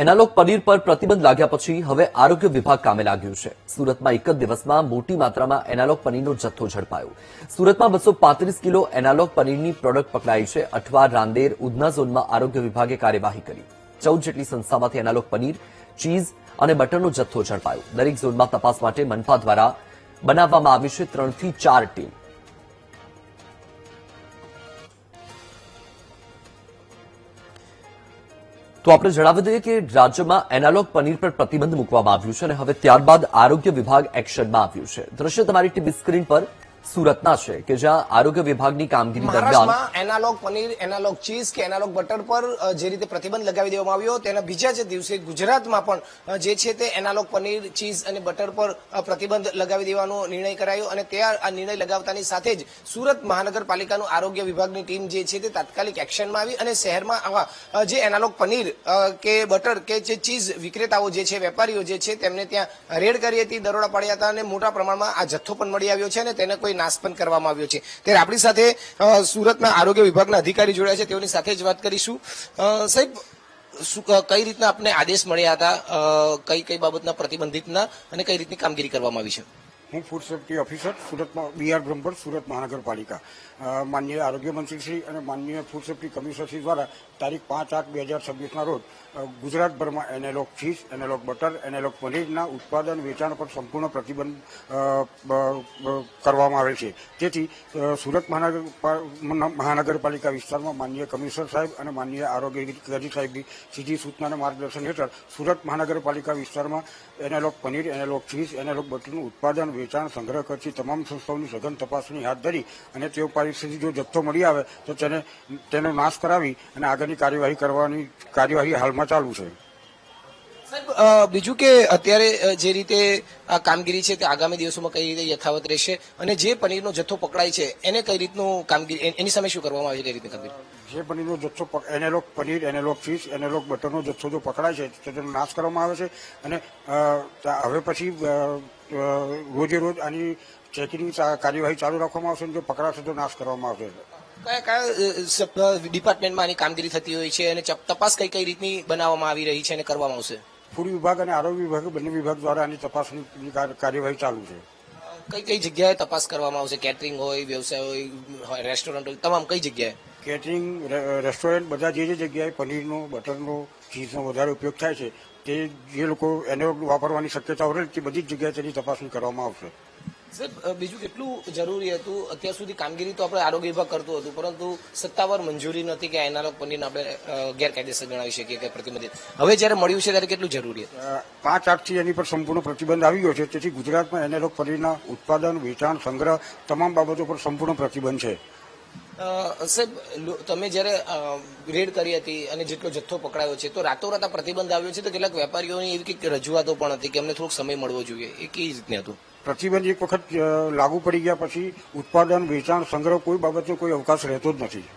Analogue paneer પર પ્રતિબંધ લાગ્યા પછી હવે આરોગ્ય વિભાગ કામે લાગ્યું છે। સુરતમાં એક જ દિવસમાં મોટી માત્રામાં એનાલોગ પનીરનો જથ્થો ઝડપાયો। સુરતમાં 235 કિલો એનાલોગ પનીરની પ્રોડક્ટ પકડાઈ છે। અઠવા, રાંદેર, ઉધના ઝોનમાં આરોગ્ય વિભાગે કાર્યવાહી કરી। 14 જેટલી સંસ્થામાંથી એનાલોગ પનીર, ચીઝ અને બટરનો જથ્થો ઝડપાયો। દરેક ઝોનમાં તપાસ માટે મનપા દ્વારા બનાવવામાં આવી છે 3 થી 4 ટીમ। તો આપણે જણાવી દઈએ કે રાજ્યમાં એનાલોગ પનીર પર પ્રતિબંધ મૂકવામાં આવ્યું છે અને હવે ત્યારબાદ આરોગ્ય વિભાગ એક્શનમાં આવ્યું છે। દ્રશ્ય તમારી ટીવી સ્ક્રીન પર સુરતના છે કે જ્યાં આરોગ્ય વિભાગની કામગીરી દરમિયાન એનાલોગ પનીર, એનાલોગ ચીઝ કે એનાલોગ બટર પર જે રીતે પ્રતિબંધ લગાવી દેવામાં આવ્યો તેના બીજા જ દિવસે ગુજરાતમાં પણ જે છે તે એનાલોગ પનીર, ચીઝ અને બટર પર પ્રતિબંધ લગાવી દેવાનો નિર્ણય કરાયો અને તે આ નિર્ણય લગાવતાની સાથે જ સુરત મહાનગરપાલિકાનું આરોગ્ય વિભાગની ટીમ જે છે તે તાત્કાલિક એક્શનમાં આવી અને શહેરમાં આવા જે એનાલોગ પનીર કે બટર કે જે ચીઝ વિક્રેતાઓ જે છે, વેપારીઓ જે છે તેમને ત્યાં રેડ કરી હતી, દરોડા પાડ્યા હતા અને મોટા પ્રમાણમાં આ જથ્થો પણ મળી આવ્યો છે અને તેને કોઈ નાશ પણ કરવામાં આવ્યો છે। ત્યારે આપણી સાથે સુરતના આરોગ્ય વિભાગના અધિકારી જોડાયા છે, તેઓની સાથે જ વાત કરીશું। સાહેબ, કઈ રીતના આપને આદેશ મળ્યા હતા, કઈ કઈ બાબતના પ્રતિબંધિતના અને કઈ રીતની કામગીરી કરવામાં આવી છે? હું ફૂડ સેફ્ટી ઓફિસર સુરતમાં BR બ્રહ્મભટ્ટ, સુરત મહાનગરપાલિકા। માનનીય આરોગ્ય મંત્રીશ્રી અને માનનીય ફૂડ સેફ્ટી કમિશનરશ્રી દ્વારા તારીખ 5/8/2026ના રોજ ગુજરાતભરમાં analogue cheese, analogue butter, analogue પનીરના ઉત્પાદન વેચાણ પર સંપૂર્ણ પ્રતિબંધ કરવામાં આવે છે। તેથી સુરત મહાનગરપાલિકા વિસ્તારમાં માનનીય કમિશનર સાહેબ અને માનનીય આરોગ્ય અધિકારી સાહેબની સીધી સૂચનાના માર્ગદર્શન હેઠળ સુરત મહાનગરપાલિકા વિસ્તારમાં analogue paneer, analogue cheese, analogue બટરનું ઉત્પાદન, વેચાણ, સંગ્રહ કરતી તમામ સંસ્થાઓની સઘન તપાસણી હાથ ધરી અને તેઓ પરિસ્થિતિ જો જથ્થો મળી આવે તો તેનો નાશ કરાવી અને આગળની કાર્યવાહી હાલમાં ચાલુ છે। સાહેબ, બીજું કે અત્યારે જે રીતે આ કામગીરી છે તે આગામી દિવસોમાં કઈ રીતે યથાવત રહેશે અને જે પનીરનો જથ્થો પકડાય છે એને કઈ રીતનું કામગીરી, એની સામે શું કરવામાં આવે છે, કઈ રીતે કામગીરી? જે પનીરનો જથ્થો analogue paneer, analogue cheese, analogue બટરનો જથ્થો જો પકડાય છે તેનો નાશ કરવામાં આવે છે અને હવે પછી રોજે રોજ આની ચેકિંગ કાર્યવાહી ચાલુ રાખવામાં આવશે અને જો પકડાશે તો નાશ કરવામાં આવશે। કયા કયા ડિપાર્ટમેન્ટમાં આની કામગીરી થતી હોય છે અને તપાસ કઈ કઈ રીતની બનાવવામાં આવી રહી છે અને કરવામાં આવશે? ફૂડ વિભાગ અને આરોગ્ય વિભાગ બંને વિભાગ દ્વારા આની તપાસની કાર્યવાહી ચાલુ છે। કઈ કઈ જગ્યાએ તપાસ કરવામાં આવશે? કેટરિંગ હોય, વ્યવસાય હોય, રેસ્ટોરન્ટ હોય, તમામ કઈ જગ્યાએ? કેટરિંગ, રેસ્ટોરન્ટ, બધા જે જગ્યાએ પનીરનો, બટરનો, ચીઝનો વધારે ઉપયોગ થાય છે તે જે લોકો એને વાપરવાની શક્યતાઓ રહે તે બધી જ જગ્યાએ તેની તપાસણી કરવામાં આવશે। સાહેબ, બીજું કેટલું જરૂરી હતું? અત્યાર સુધી કામગીરી તો આપણે આરોગ્ય વિભાગ કરતું હતું, પરંતુ સત્તાવાર મંજૂરી નથી કે એનાલોગ પનીરને આપણે ગેરકાયદેસર ગણાવી શકીએ કે પ્રતિબંધિત। હવે જયારે મળ્યું છે ત્યારે કેટલું જરૂરી હતું? 5/8થી એની પર સંપૂર્ણ પ્રતિબંધ આવી ગયો છે। તેથી ગુજરાતમાં એનાલોગ પનીરના ઉત્પાદન, વેચાણ, સંગ્રહ તમામ બાબતો પર સંપૂર્ણ પ્રતિબંધ છે। સાહેબ, તમે જયારે રેડ કરી હતી અને જેટલો જથ્થો પકડાયો છે તો રાતોરાત આ પ્રતિબંધ આવ્યો છે, તો કેટલાક વેપારીઓની એવી કંઈક રજૂઆતો પણ હતી કે અમને થોડોક સમય મળવો જોઈએ, એ કઈ રીતનું હતું? પ્રતિબંધ એક વખત લાગુ પડી ગયા પછી ઉત્પાદન, વેચાણ, સંગ્રહ કોઈ બાબતનો કોઈ અવકાશ રહેતો જ નથી।